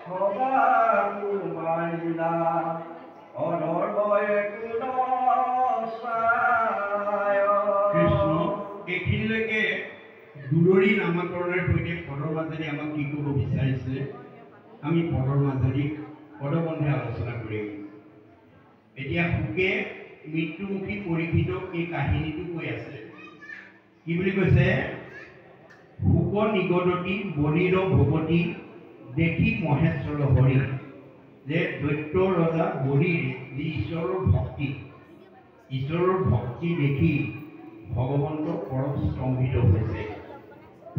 হবাকু মাৰিলা অনৰ্বয়ে কৃষ্ণ এইখিনিলৈকে দুলৰী নামাকৰণৰ সৈতে পদৰ মাজেদি আমাক কি ক'ব বিচাৰিছে আমি পদৰ মাজেদি পদবন্ধে আলোচনা কৰিম। এতিয়া সুকে মৃত্যুমুখী পৰীক্ষিতক এই কাহিনীটো কৈ আছে। কি বুলি কৈছে? সুক নিগদতি বলিৰ ভগতি দেখি মহেশ্বৰ হৰি, যে দৈত্য ৰজা বলিৰ যি ঈশ্বৰৰ ভক্তি দেখি ভগৱন্ত পৰম স্তম্ভিত হৈছে।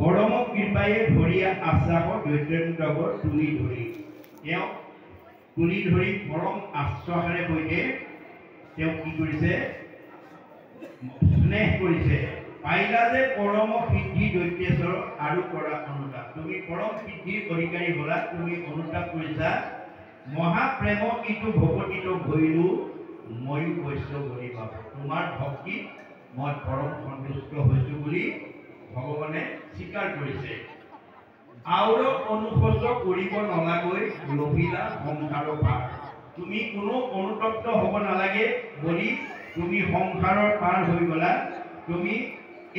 পৰম কৃপায়ে ধৰিয়া আশ্বাস দৈত্যেন্দ্ৰক তুলি ধৰি, তেওঁ তুলি ধৰি পৰম আশ্বাসেৰে সৈতে তেওঁ কি কৰিছে? স্নেহ কৰিছে। পাইলা যে পৰম সিদ্ধি দৈত্যেশ্বৰ আৰু কৰা অনুতাপ। তুমি পৰম সিদ্ধিৰ অধিকাৰী হ'লা, তুমি অনুতাপ কৰিছা। মহাপ্ৰেম ইটো ভকতিত ভৈলো ময়ো বৈষ্ণৱ বুলি ভাবোঁ। তোমাৰ ভক্তিত মই পৰম সন্তুষ্ট হৈছো বুলি ভগৱানে স্বীকাৰ কৰিছে। আৰু অনুশোচ কৰিব নালাগৈ লভিলা সংসাৰৰ পাৰ। তুমি কোনো অনুতপ্ত হ'ব নালাগে বুলি তুমি সংসাৰৰ পাৰ হৈ গ'লা। তুমি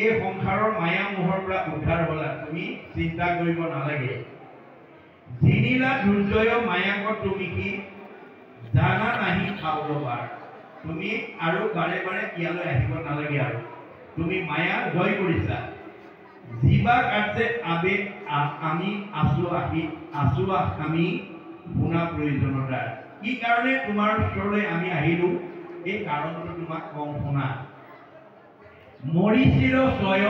এই সংসাৰৰ মায়া মোহৰ পৰা উদ্ধাৰ হ'লা, তুমি চিন্তা কৰিব নালাগে। জিনিলা দুৰ্জয় মায়াক তুমি কি জানা নাহি খাওঁবাৰ। তুমি আৰু বাৰে বাৰে ইয়ালৈ আহিব নালাগে। আৰু তুমি মায়া জয় কৰিছা। জীৱা কাৰ্যে আবেগ আমি আছো আমি শুনা প্ৰয়োজনীয়তা। কি কাৰণে তোমাৰ ওচৰলৈ আমি আহিলো, এই কাৰণটো তোমাক কম শুনা। মৰিচিৰ জয়